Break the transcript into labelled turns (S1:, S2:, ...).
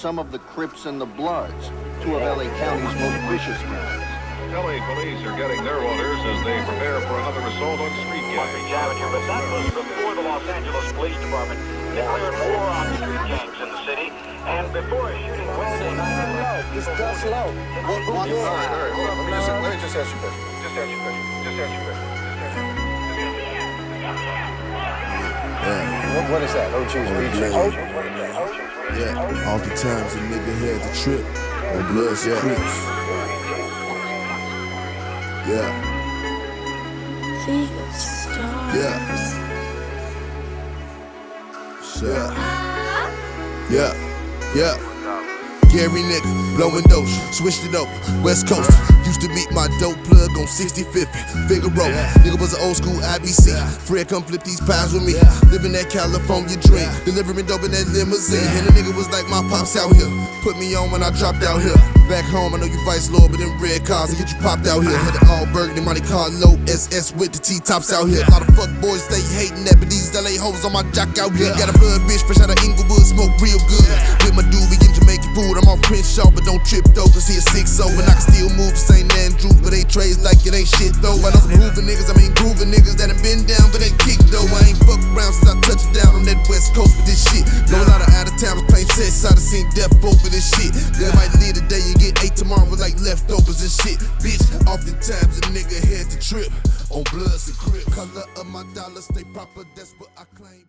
S1: some of the Crips and the Bloods, two of LA County's most vicious gangs.
S2: LA police are getting their orders as they prepare for another assault on street gangs.
S3: But that was before the Los Angeles Police Department declared war on street gangs in the city, and before a shooting Wednesday night.
S4: It's just low.
S2: All right, hold on. Let me just ask you a question.
S4: What is that? OG's region.
S5: Yeah, all the times a nigga had the trip on Bloods and Crips. Yeah. Yeah. Gary nigga, blowing dope, switched it over, West Coast. Used to meet my dope plug on 65th, Figaro. Nigga was an old school IBC. Fred come flip these pies with me. Living that California dream, delivering dope in that limousine. And the nigga was like, my pops out here. Put me on when I dropped out here. Back home, I know you vice lord, but them red cars and get you popped out here. Had the all burgundy, Monte Carlo, SS with the T-tops out here. A lot of fuck boys stay hating that, but these LA hoes on my jock out here. Got a blood bitch fresh out of Inglewood, smoke real good. With my dude, we get Jamaican food. I'm on Crenshaw, but don't trip though, cause he a 6-0. And I can still move to St. Andrew, but they trades like it ain't shit though. I know some moving niggas, grooving niggas that have been down, but ain't kicked though. I ain't fucked around since I touched down on that West Coast with this shit. Know a lot of out of towners playing sets, I done seen death over this shit. They might leave today and get 8 tomorrow with like leftovers and shit. Bitch, oftentimes a nigga had to trip on Bloods and Crips. Color of my dollar stay proper, that's what I claim.